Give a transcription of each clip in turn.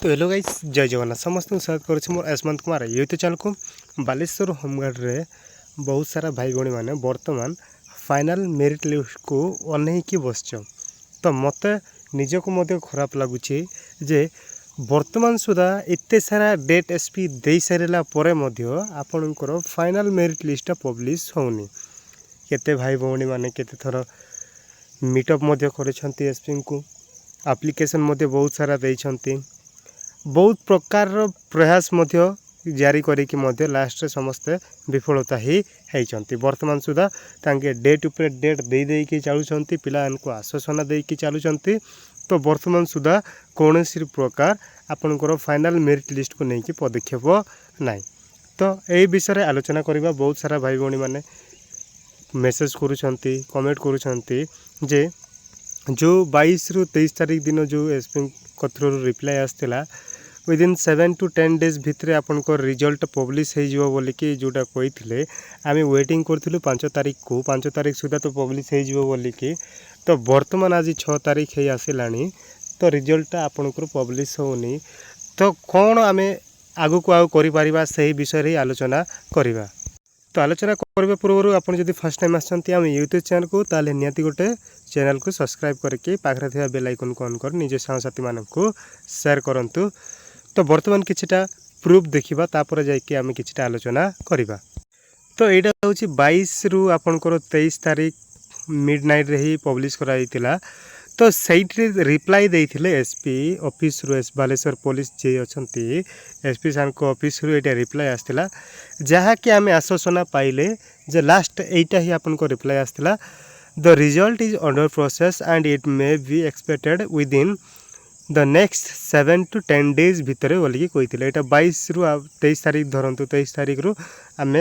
तो hello guys जय जगन्नाथ समस्त स्वागत करुच्छे मोर यशवंत कुमार यूट्यूब चैनल को। बालेश्वर होमगार्ड रे बहुत सारा भाई भाई मैंने वर्तमान फाइनल मेरिट लिस्ट को अनेक बस तो मत निजक मत खराब लगुच जे वर्तमान सुधा एत सारा डेट एसपी दे सारा आपणकर फाइनल मेरिट लिस्ट पब्लिश होनी। केते भाई भौणी मैंने केते थर मीटअप कर एसपी को एप्लिकेशन बहुत सारा देइछंती। बहुत प्रकार प्रयास जारी करिकी लास्ट समस्ते विफलता ही होती। वर्तमान सुधा तांके डेट उपर डेट दे देकी चलुचंती, पिला को आश्वासन देकी चलुचंती। तो वर्तमान सुधा कौन प्रकार आपनकर फाइनल मेरिट लिस्ट को लेकिन पदक्षेप नाई। तो यही विषय आलोचना करवा। बहुत सारा भाई भौणी मैंने मेसेज करुछंती, कमेंट करुछंती जे जो 22 रु 23 तारीख दिन जो एसपी थ्रू रिप्लाई आसला विदिन 7 to 10 days भितर आपनकर रिजल्ट पब्लिश हो बोलिकी जोटा कही आम वेटिंग करूँ 5 तारीख को 5 तारीख सुधा तो पब्लिश हो बोलिकी। तो वर्तमान आज 6 तारीख हो आसला तो रिजल्ट आपनकर पब्लिश होनी। तो कौन आम आगु को आउ करिपरिबा से विषय आलोचना करवा। तो आलोचना करने पूर्व आप फर्स्ट टाइम आसछंती आम यूट्यूब चैनल को ताले निहाती गोटे चैनल को सब्सक्राइब करके पाखरे थिबा बेल आइकन को ऑन कर निज साथी मानक शेयर करंतु। तो वर्तमान किछटा प्रूफ देखिबा तापर जाइके आम किछटा आलोचना करवा। तो एटा होची 22 रु आपनकर 23 तारीख मिडनाइट रे ही पब्लिश कराइतिला। तो सैट्रे रिप्लाई देइथिले एसपी ऑफिस रु बालेश्वर पुलिस जे अछंती एसपी सान को ऑफिस रु एटा रिप्लाई आस्तिला जहा कि आमे आश्वासन पाइले जे लास्ट एटा ही आपन को रिप्लाई आस्तिला the result is under process and it may be expected within the next 7 to 10 days भितर बोलिकी कही। यहाँ 22 रु 23 तारीख धरतु 23 तारीख रु आम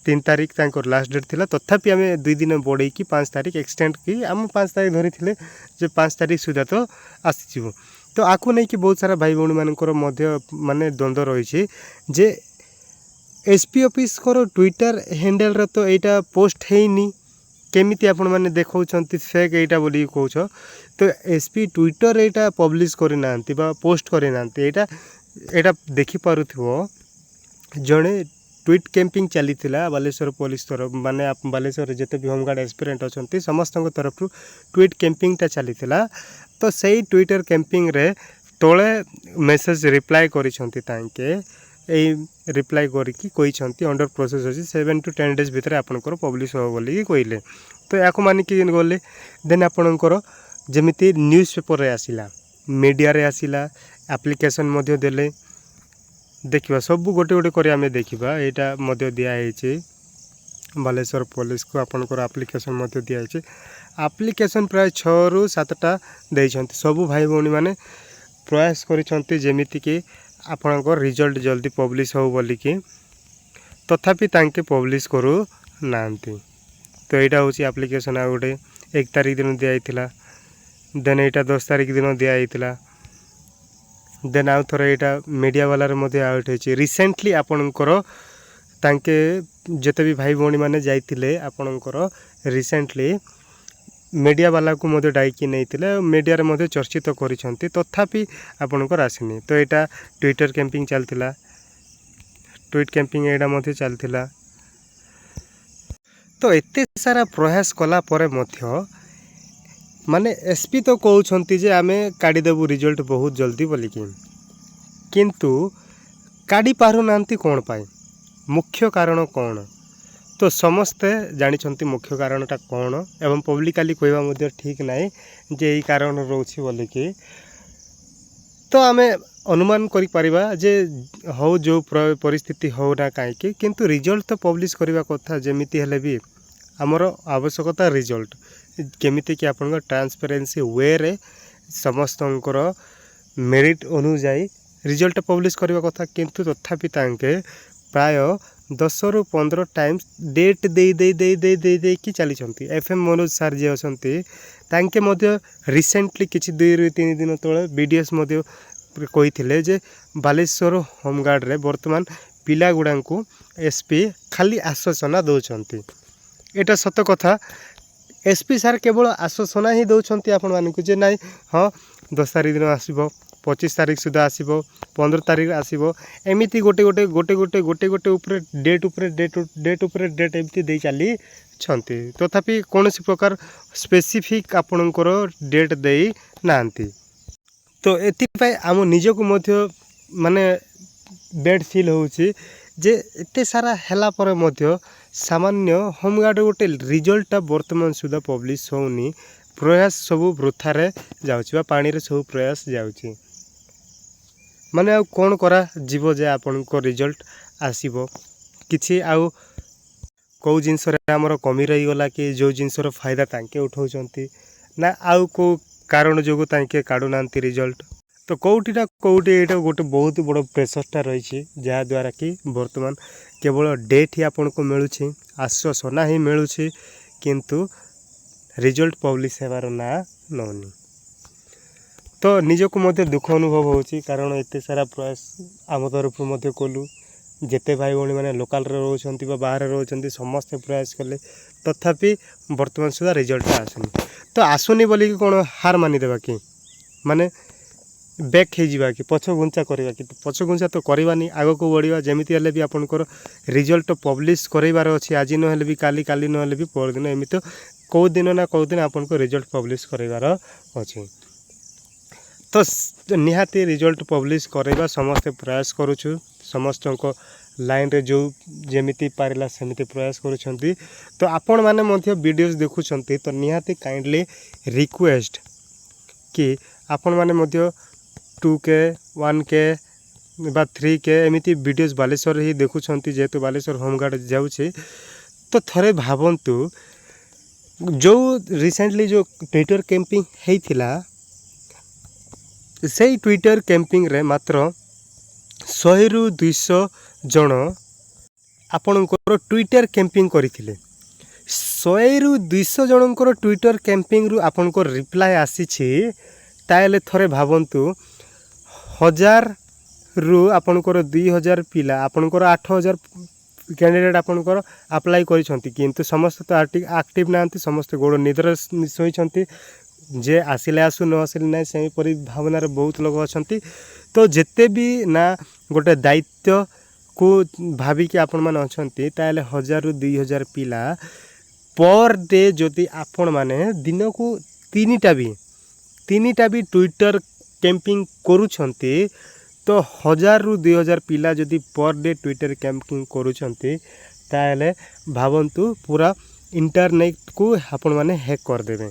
3 तारीख तक लास्ट डेट थिला तथापि आम 2 दिन बढ़े 5 तारीख एक्सटेंड की आम 5 तारीख धरी थे जे 5 तारीख सुधा तो आसीज। तो आपको नहीं कि बहुत सारा भाई भौणी मानकर माने द्वंद्व रही जे एसपी ऑफिस को ट्विटर हैंडल रे तो यहाँ पोस्ट हैनी केमिति आपण माने देखौछंती फेक एटा बोली कहछ। तो एसपी ट्विटर एटा पब्लिश करि नांती बा पोस्ट करि नांती एटा देखि पारुथिबो जणे ट्वीट कैंपिंग चली बालेश्वर पुलिस तरफ माने बालेश्वर जिते भी होमगार्ड एस्पिरेंट अछंती समस्त तरफ ट्वीट कैंपिंग चली। तो सही ट्विटर कैंपिंग रे तोले मेसेज रिप्लाई करिसंती तांके रिप्लाई करके कही अंडर प्रोसेस अच्छी 7 to 10 days भितर आपनकर पब्लिश हो बोली कहले। तो या मानिकी गले देन आपणकर जमीती न्यूज़ पेपर रे आसिला मीडिया रे आसिला एप्लिकेशन मध्य देले देखिबा सब गोटे गोटे कर आम देखा यहाँ दिखाई बालेश्वर पुलिस को आपनकर एप्लिकेशन मध्य दिखाई एप्लिकेशन प्राय 6 रु 7टा देइछंती। सब भाई भौणी माने प्रयास करिसंती जेमिति कि आपनकर रिजल्ट जल्दी पब्लिश हो बोलिकी तथापि तांके पब्लिश करू नांती। तो यहाँ हूँ एप्लिकेशन आ गोटे 1 तारीख दिन दिखाई देन यहाँ 10 तारीख दिन दिखाई देन आउ थोड़ा यहाँ मीडिया वालार आउट होती रिसेंटली आपणकर तांके जिते भी भाई भौणी मैंने जाइए आपणकर रिसेंटली मीडिया वाला को डाइकी नहीं मीडिया रे चर्चित करिसंती तथापि आपणकर आसनी। तो यहाँ ट्विटर कैंपिंग चलता ट्वीट कैंपिंग यहाँ चलता। तो एते सारा प्रयास कला परे मध्य माने एसपी तो कहउछंती जे आमे काढ़ी देबू रिजल्ट बहुत जल्दी बोलिकी किंतु काढ़ी पारु नांती कोन पाई मुख्य कारण कौन। तो समस्ते जानिछंती मुख्य कारणटा कौन एवं पब्लिकली कहवा ठीक नाई जे यही कारण रोची बोलिकी। तो आमे अनुमान करि परिबा जे हो जो परिस्थिति हो ना कहीं किंतु रिजल्ट तो पब्लिश करवा कथा जेमिति हेले भी आमर आवश्यकता रिजल्ट केमिति कि आपन ट्रांसपेरेंसी वे रे समस्तंकर मेरिट अनुजाई रिजल्ट पब्लिश करवा कथा किंतु तथापि तांके प्राय 10 रु 15 टाइम्स डेट दे दे दे दे दे दे कि चली एफएम मनोज सार जी अछंती तांके मध्य रिसेंटली किछि 2 रु 3 दिन तळे बीडीएस मध्य कही जे बालेश्वर होमगार्ड रे वर्तमान पिला गुड़ा को एसपी खाली आश्वासन दौरान एटा सत कथा। एसपी सार केवल आश्वासन ही दौरान आपण मानक जे नाई हाँ 10 तारीख दिन आसब 25 तारिख सुधा आसीबो 15 तारिख आसीबो एमिति गोटे गोटे गोटे गोटे गोटे गोटे ऊपर डेट ऊपर डेट एमती दे चली छंती तथापि कौनसी प्रकार स्पेसिफिक आपणकर डेट दे नांती तो एतिपाई आम निजको मध्य माने बेड फील होउची जे एते सारा हैला पर मध्य सामान्य होमगार्ड गोटे रिजल्टा वर्तमान सुधा पब्लिश होनी प्रयास सबू वृथारे जाउची पानी रे सब प्रयास जाउची माने आ कोन करा जीव जे आपन को रिजल्ट आसीबो किछि आउ कौ जिनस रे हमर कमी रही गला कि जो जिनस रो फायदा तांके उठाउचंती ना आउ को कारण जोगु तांके काडू नांती रिजल्ट तो कौटी ना कौटी एटा गोटे बहुत बड़ प्रेसरटा रही जहाँ द्वारा कि वर्तमान केवल डेट ही आपन को मिलूँ आश्वासना ही मिलूँ किंतु रिजल्ट पब्लिश होवार ना नौनी तो निजको मध्य दुख अनुभव होची कारण एते सारा प्रयास आम तरफ मध्य कलु जेते भाई भौणी मैंने लोकाल रोचंती बाहर रोचंती समस्ते प्रयास कले तथापि वर्तमान सुधा रिजल्ट आसुनी तो आसुनी बोली कि कौन हार मानिदेवा कि माने बैक हो कि पछ घुंचा करवा कि पछ घुंचा तो करवानी आग को बढ़िया जमीती हेल्ले भी आपंकर रिजल्ट पब्लिश करार अच्छे आज नहेले भी काली काली नहेले भी परदिन एमती कौ दिन ना कौ दिन आपन को रिजल्ट पब्लिश करार अच्छे तो निहाती रिजल्ट पब्लिश करवा समस्ते प्रयास करुछु समस्त को लाइन रे जो जमीती पारिला सेमिति प्रयास करुछंती तो आपण माने मध्य वीडियोस देखुछंती तो निहाती काइंडली रिक्वेस्ट कि आपण माने मध्य 2K 1K बा 3K एमिति वीडियोस बालेश्वर ही देखुछंती जेतु बालेश्वर होमगार्ड जाउछे तो थरे भावंतु जो रिसेंटली जो ट्विटर कैंपिंग हेइथिला से ट्विटर कैंपिंग रे मात्र 100 रु 200 जन आपणकर ट्विटर कैंपिंग करथिले 100 रु 200 जनकर ट्विटर कैंपिंग रु आपणकर रिप्लाई आसीछि ताले थरे भावंतु 1000 रु आपणकर 2000 पिला आपणकर 8000 कैंडिडेट आपणकर अप्लाई करिसंती किंतु समस्त तो एक्टिव नांती समस्त गोड़ निद्र सोइछंती जे आसिले आसु न आसिले ना से परि भावनार बहुत लोग अछंती तो जेते भी ना गोटे दायित्व को भाविकी आपण माने अछंती ताले 1000 रु 2000 पिला पर डे जदि आपण माने दिन को तीनटा भी ट्विटर कैंपिंग करूछंती तो 1000 रु 2000 पिला जदि पर डे ट्विटर कैंपिंग करूछंती ताले भावंतु पूरा इंटरनेट को आपण माने हैक कर देबे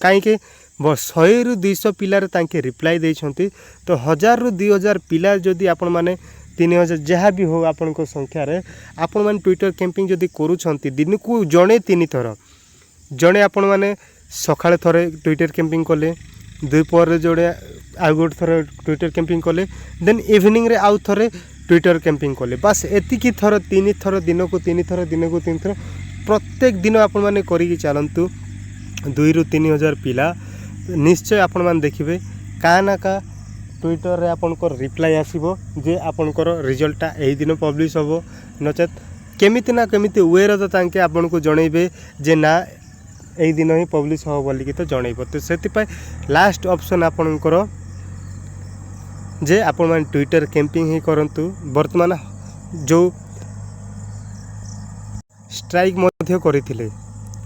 काहे के 100 रु 200 पिला रे तांके रिप्लाई देछंती तो 1000 रु 2000 पिला जदि आपण माने 3000 जहाँ भी हो आपण को संख्या रे आपण माने ट्विटर कैंपिंग जदि करूछंती दिन को जणे 3 थर जणे आपण माने सकाळे थरे ट्विटर कैंपिंग कले दुपहर जोड़े आउ गोटे थर ट्विटर कैंपिंग कले देन इवनिंग रे आउ थरे ट्विटर कैंपिंग कले बस एतिकी थर 3 थर दिन को 3 थर दिन को 3 थर प्रत्येक दिन आपण माने करिकी चलंतु 2 रु 3000 पिला निश्चय आपण माने देखिबे का ना का ट्विटर रे आपनकर रिप्लाई आसीबो जे आपनकर रिजल्टटा एही दिन पब्लिश होबो नचेत केमिति ना केमिति वेर तो तांके आपन को जणैबे जे ना एही दिन ही पब्लिश हो बोली कि तो जणैबो तो सेति पय लास्ट ऑप्शन आपनकर जे आपण माने ट्विटर कैंपिंग ही करंतु वर्तमान जो स्ट्राइक मध्य करिथिले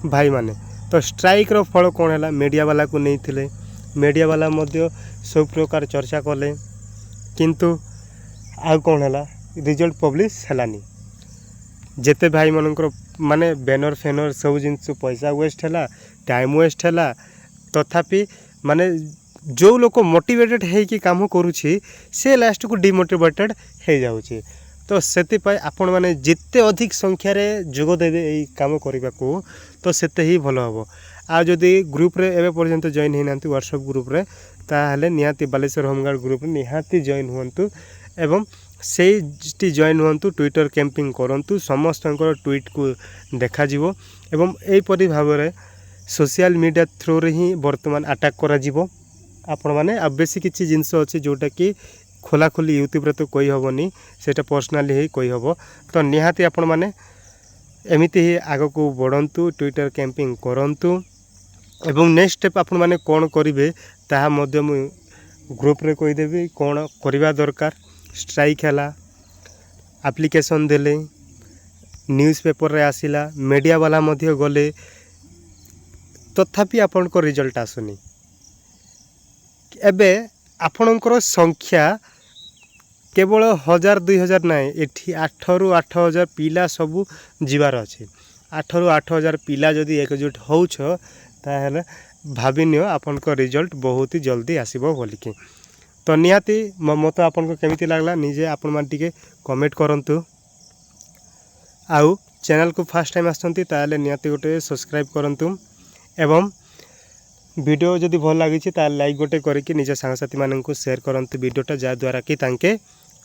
भाई माने तो स्ट्राइक रो फल कोन हैला मीडिया वाला को नहीं थिले मीडिया वाला मध्य सब प्रकार चर्चा कले किंतु आ कौन है रिजल्ट पब्लिश हैलानी जेते भाई मनकर माने बैनर फेनर सब जिनस पैसा वेस्ट है टाइम वेस्ट है तथापि माने जो लोक मोटिवेटेड है कि काम करुछि से लास्ट को डिमोटिवेटेड हो जाउछि तो सेतिपाई आपण माने जिते अधिक संख्या रे जोग देबे एई काम करबा को तो सेते ही भलो हबो आ जदि ग्रुप रे एबे पर्यंत जॉइन हे नांती व्हाट्सएप ग्रुप रे ताहले निहाती बालेश्वर होमगार्ड ग्रुप निहाती जॉइन हुंतु एवं सेठी जॉइन हुंतु ट्विटर कैंपिंग करंतु समस्त ट्वीट को देखा जिवो एवं एई परि भाबरे सोशल मीडिया थ्रू रे ही वर्तमान अटैक करा जिवो आपण माने अब बेसी किछि जिंस अछि जोटा कि खोला खोली यूट्यूब रे तो कोई हबनी सेटा पर्सनली ही कोई हबो तो निहाती आपण माने एमिति ही आग को बढ़ंतु ट्विटर कैंपिंग करंतु एवं नेक्स्ट स्टेप आपण माने कोन करिवे ताहा मध्य मु ग्रुप रे कहीदेवी कौन करवा दरकार स्ट्राइक है एप्लिकेशन देले न्यूज़ पेपर रे आसिला मीडिया वाला मध्य गले तथापि आपण को रिजल्ट आसुनी एबे आपणकर संख्या केवल 1000-2000 ना एठी 8 ରୁ 8000 पिला सबू जीवार अच्छे 8 ରୁ 8000 पिला जदि एकजुट होउछ ताहेले भाविनियो आपन को रिजल्ट बहुत ही जल्दी आसीबो बोलिकी तो निहाती मो मत आपन को केमिति लागला निजे आपन मान टिके कमेंट करंतु आउ चैनल को फर्स्ट टाइम आछंती ताहेले निहाती गोटे सब्सक्राइब करंतु एवं वीडियो जदि भल लगी लाइक गोटे करके निज सांगसाथी मानन को शेयर करंतु वीडियोटा जा द्वारा कि तांके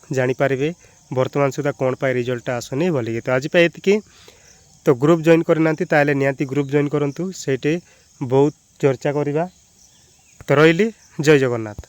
जानि पारिबे वर्तमान सुधा कौन पाए रिजल्ट आसुनी बोलिकी तो आज एतिकी तो ग्रुप जॉइन करना ताले निहाती ग्रुप जॉइन करंतु सेटे बहुत चर्चा करिबा तो रहिली जय जगन्नाथ।